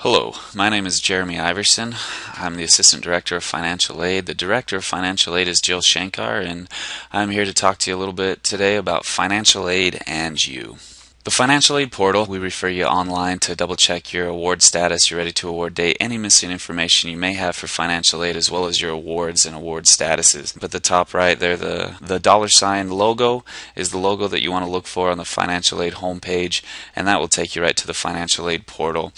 Hello, my name is Jeremy Iverson. I'm the Assistant Director of Financial Aid. The Director of Financial Aid is Jill Shankar, and I'm here to talk to you a little bit today about financial aid and you. The Financial Aid portal, we refer you online to double check your award status, your ready to award date, any missing information you may have for financial aid, as well as your awards and award statuses. At the top right there, the $ logo is the logo that you want to look for on the Financial Aid homepage, and that will take you right to the Financial Aid portal.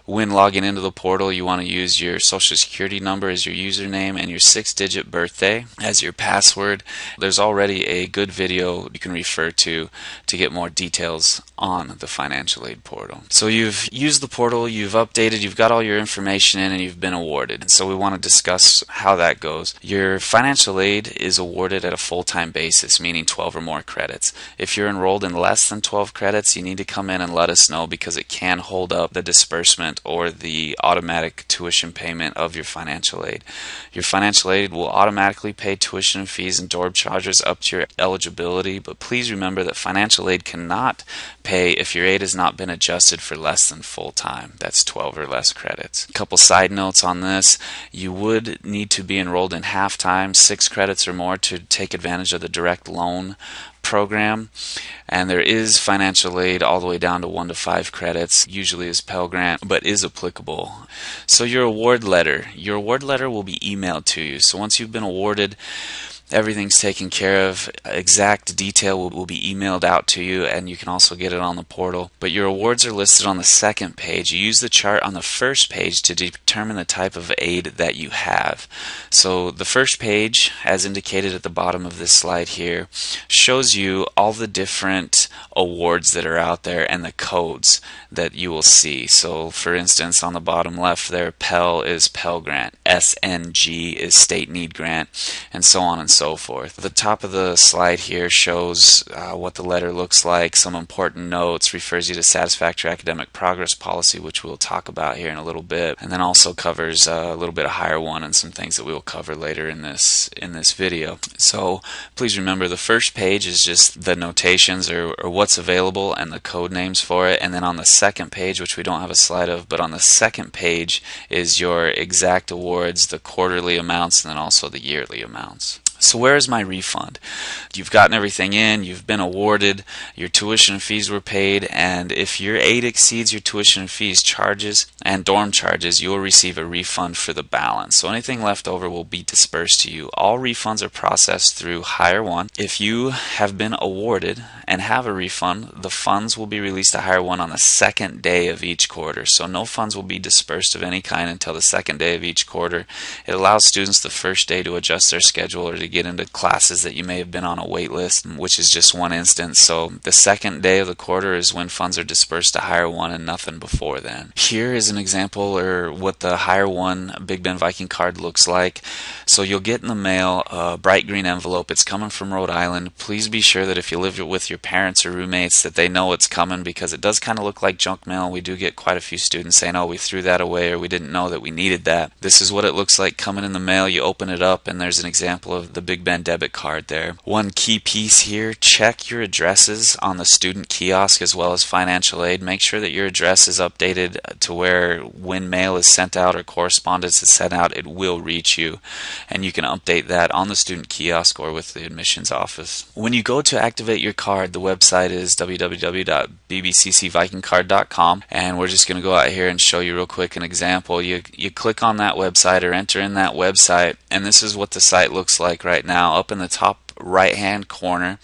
When logging into the portal, you want to use your Social Security number as your username and your 6-digit birthday as your password. There's already a good video you can refer to get more details on the Financial Aid portal. So you've used the portal, you've updated, you've got all your information in, and you've been awarded. And so we want to discuss how that goes. Your financial aid is awarded at a full-time basis, meaning 12 or more credits. If you're enrolled in less than 12 credits, you need to come in and let us know, because it can hold up the disbursement or the automatic tuition payment of your financial aid. Your financial aid will automatically pay tuition and fees and dorm charges up to your eligibility, but please remember that financial aid cannot pay if your aid has not been adjusted for less than full time. That's 12 or less credits. A couple side notes on this: you would need to be enrolled in half-time, 6 credits or more, to take advantage of the direct loan program, and there is financial aid all the way down to 1 to 5 credits, usually is Pell Grant, but is applicable. So your award letter will be emailed to you. So once you've been awarded, everything's taken care of. Exact detail will be emailed out to you, and you can also get it on the portal. But your awards are listed on the second page. You use the chart on the first page to determine the type of aid that you have. So the first page, as indicated at the bottom of this slide here, shows you all the different awards that are out there and the codes that you will see. So for instance, on the bottom left there, Pell is Pell Grant, SNG is State Need Grant, and so on and so forth. The top of the slide here shows what the letter looks like, some important notes, refers you to Satisfactory Academic Progress Policy, which we'll talk about here in a little bit, and then also covers a little bit of Higher One and some things that we will cover later in this video. So please remember, the first page is just the notations or what's available and the code names for it, and then on the second page, which we don't have a slide of, but on the second page is your exact awards, the quarterly amounts, and then also the yearly amounts. So where is my refund? You've gotten everything in, you've been awarded, your tuition and fees were paid, and if your aid exceeds your tuition and fees charges and dorm charges, you will receive a refund for the balance. So anything left over will be dispersed to you. All refunds are processed through Higher One. If you have been awarded and have a refund, the funds will be released to Higher One on the second day of each quarter. So no funds will be dispersed of any kind until the second day of each quarter. It allows students the first day to adjust their schedule or to get into classes that you may have been on a wait list, which is just one instance. So the second day of the quarter is when funds are dispersed to Higher One and nothing before then. Here is an example or what the Higher One Big Bend Viking card looks like. So you'll get in the mail a bright green envelope. It's coming from Rhode Island. Please be sure that if you live with your parents or roommates that they know it's coming, because it does kind of look like junk mail. We do get quite a few students saying, oh, we threw that away, or we didn't know that we needed that. This is what it looks like coming in the mail. You open it up and there's an example of the Big Bend debit card there. One key piece here: check your addresses on the student kiosk as well as financial aid. Make sure that your address is updated to where when mail is sent out or correspondence is sent out, it will reach you, and you can update that on the student kiosk or with the admissions office. When you go to activate your card, the website is www.bbccvikingcard.com, and we're just going to go out here and show you real quick an example. You click on that website or enter in that website, and this is what the site looks like right now. Up in the top right hand corner,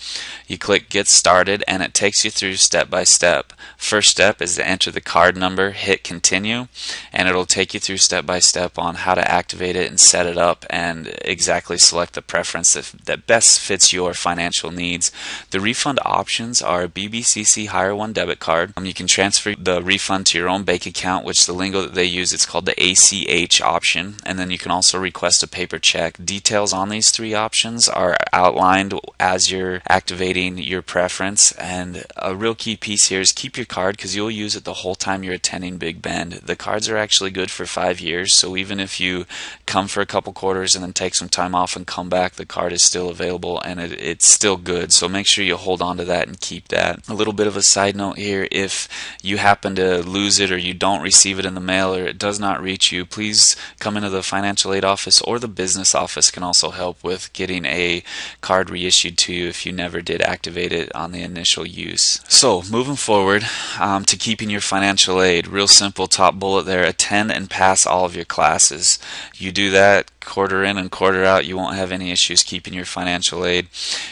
you click Get Started, and it takes you through step by step. First step is to enter the card number, hit Continue, and it'll take you through step by step on how to activate it and set it up and exactly select the preference that best fits your financial needs. The refund options are BBCC Higher One debit card. You can transfer the refund to your own bank account, which the lingo that they use, it's called the ACH option, and then you can also request a paper check. Details on these 3 options are outlined blind as you're activating your preference. And a real key piece here is keep your card, because you'll use it the whole time you're attending Big Bend. The cards are actually good for 5 years, so even if you come for a couple quarters and then take some time off and come back, the card is still available and it's still good. So make sure you hold on to that and keep that. A little bit of a side note here: if you happen to lose it or you don't receive it in the mail or it does not reach you, please come into the financial aid office, or the business office can also help with getting a card reissued to you if you never did activate it on the initial use. So moving forward to keeping your financial aid, real simple top bullet there: attend and pass all of your classes. You do that quarter in and quarter out, you won't have any issues keeping your financial aid.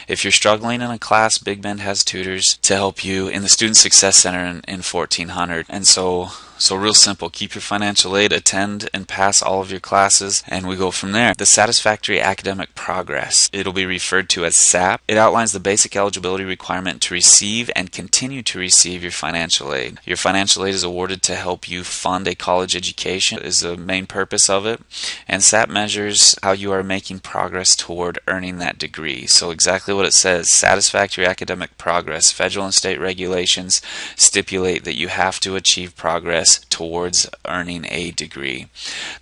If you're struggling in a class, Big Bend has tutors to help you in the Student Success Center in 1400. And so real simple: keep your financial aid, attend and pass all of your classes, and we go from there. The Satisfactory Academic Progress, it'll be referred to as SAP. It outlines the basic eligibility requirement to receive and continue to receive your financial aid. Your financial aid is awarded to help you fund a college education, is the main purpose of it. And SAP measures how you are making progress toward earning that degree. So exactly what it says: satisfactory academic progress. Federal and state regulations stipulate that you have to achieve progress towards earning a degree.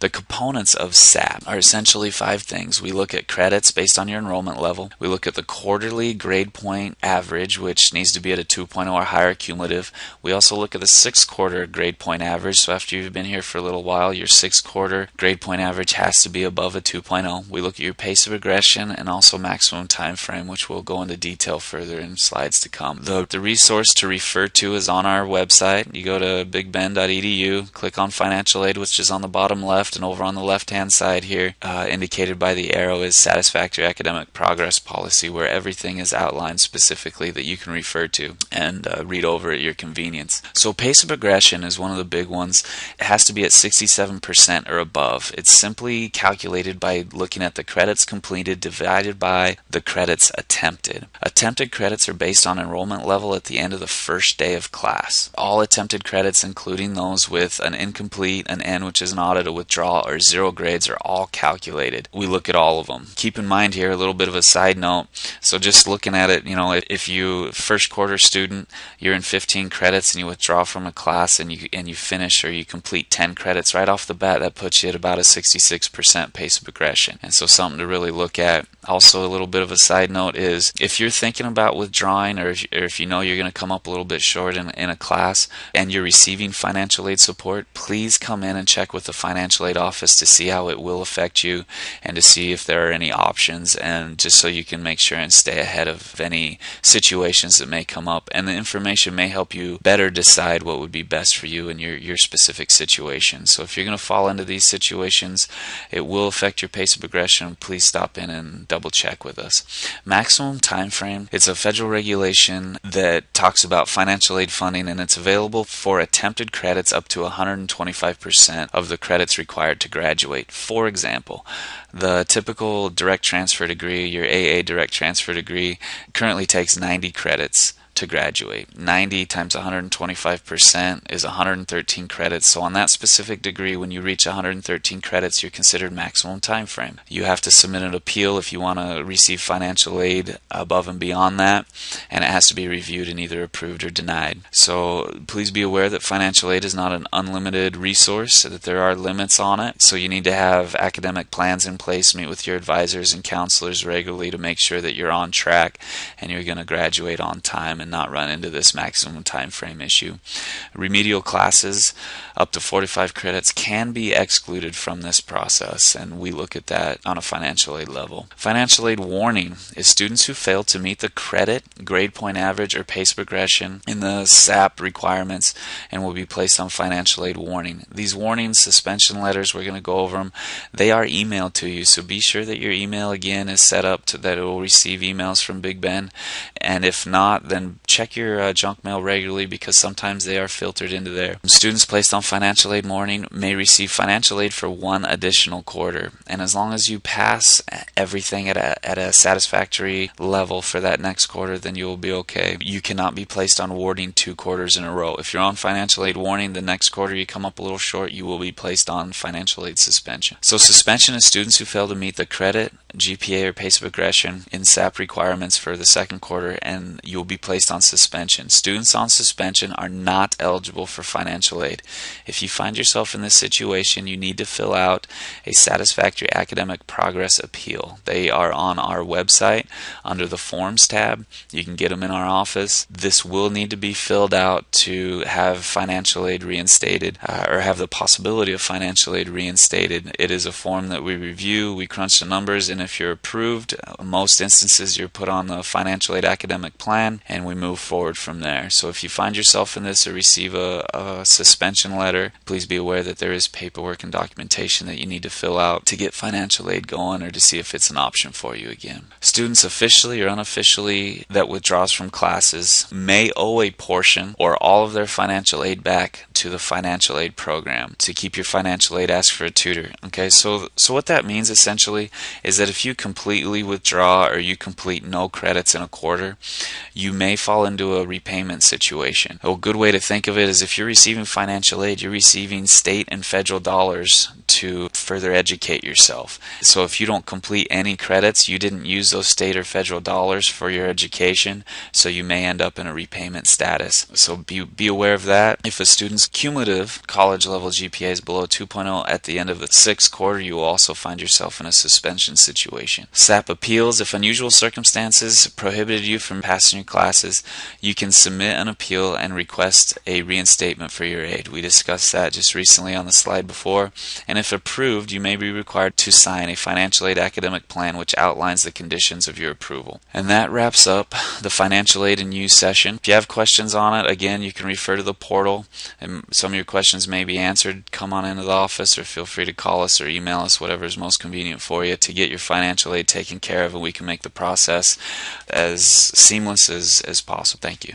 The components of SAP are essentially 5 things. We look at credits based on your enrollment level. We look at the quarterly grade point average, which needs to be at a 2.0 or higher cumulative. We also look at the 6th quarter grade point average. So after you've been here for a little while, your 6th quarter grade point average has to be above a 2.0. We look at your pace of progression and also maximum time frame, which we'll go into detail further in slides to come. The resource to refer to is on our website. You go to bigbend.edu, click on financial aid, which is on the bottom left, and over on the left hand side here, indicated by the arrow, is Satisfactory Academic Progress Policy, where everything is outlined specifically that you can refer to and read over at your convenience. So pace of progression is one of the big ones. It has to be at 67% or above. It's simply calculated by looking at the credits completed divided by the credits attempted. Attempted credits are based on enrollment level at the end of the first day of class. All attempted credits, including those with an incomplete, an N, which is an audit, a withdrawal, or 0 grades, are all calculated. We look at all of them. Keep in mind here a little bit of a side note. So just looking at it, if you first quarter student, you're in 15 credits and you withdraw from a class and you finish or you complete 10 credits right off the bat, that puts you at about a 66% pace of progression. And so something to really look at. Also, a little bit of a side note is if you're thinking about withdrawing, or if you know you're going to come up a little bit short in a class and you're receiving financial aid support, please come in and check with the financial aid office to see how it will affect you and to see if there are any options, and just so you can make sure and stay ahead of any situations that may come up. And the information may help you better decide what would be best for you in your specific situation. So if you're going to fall into these situations, it will affect your pace of progression. Please stop in and double check with us. Maximum time frame. It's a federal regulation that talks about financial aid funding, and it's available for attempted credits up to 125% of the credits required to graduate. For example, the typical direct transfer degree, your AA direct transfer degree, currently takes 90 credits to graduate. 90 times 125% is 113 credits. So on that specific degree, when you reach 113 credits, you're considered maximum time frame. You have to submit an appeal if you want to receive financial aid above and beyond that, and it has to be reviewed and either approved or denied. So please be aware that financial aid is not an unlimited resource, that there are limits on it. So you need to have academic plans in place, meet with your advisors and counselors regularly to make sure that you're on track and you're going to graduate on time and not run into this maximum time frame issue. Remedial classes up to 45 credits can be excluded from this process, and we look at that on a financial aid level. Financial aid warning is students who fail to meet the credit, grade point average, or pace progression in the SAP requirements and will be placed on financial aid warning. These warnings, suspension letters, we're going to go over them. They are emailed to you, so be sure that your email again is set up to that it will receive emails from Big Bend, and if not, then check your junk mail regularly because sometimes they are filtered into there. Students placed on financial aid warning may receive financial aid for one additional quarter, and as long as you pass everything at a satisfactory level for that next quarter, then you will be okay. You cannot be placed on warning 2 quarters in a row. If you're on financial aid warning, the next quarter you come up a little short, you will be placed on financial aid suspension. So suspension is students who fail to meet the credit, GPA, or pace of aggression in SAP requirements for the second quarter, and you will be placed on suspension. Students on suspension are not eligible for financial aid. If you find yourself in this situation, you need to fill out a satisfactory academic progress appeal. They are on our website under the Forms tab. You can get them in our office. This will need to be filled out to have financial aid reinstated, or have the possibility of financial aid reinstated. It is a form that we review, we crunch the numbers, and if you're approved, in most instances you're put on the financial aid academic plan, and we move forward from there. So if you find yourself in this or receive a suspension letter, please be aware that there is paperwork and documentation that you need to fill out to get financial aid going or to see if it's an option for you again. Students officially or unofficially that withdraws from classes may owe a portion or all of their financial aid back to the financial aid program. To keep your financial aid, ask for a tutor. Okay, so what that means essentially is that if you completely withdraw or you complete no credits in a quarter, you may fall into a repayment situation. A good way to think of it is if you're receiving financial aid, you're receiving state and federal dollars to further educate yourself. So if you don't complete any credits, you didn't use those state or federal dollars for your education, so you may end up in a repayment status. So be aware of that. If a student's cumulative college level GPA is below 2.0 at the end of the 6th quarter, you will also find yourself in a suspension situation. SAP appeals. If unusual circumstances prohibited you from passing your classes, you can submit an appeal and request a reinstatement for your aid. We discussed that just recently on the slide before. And if approved, you may be required to sign a financial aid academic plan which outlines the conditions of your approval. And that wraps up the financial aid and you session. If you have questions on it, again, you can refer to the portal and some of your questions may be answered. Come on into the office or feel free to call us or email us, whatever is most convenient for you to get your financial aid taken care of, and we can make the process as seamless as possible. Thank you.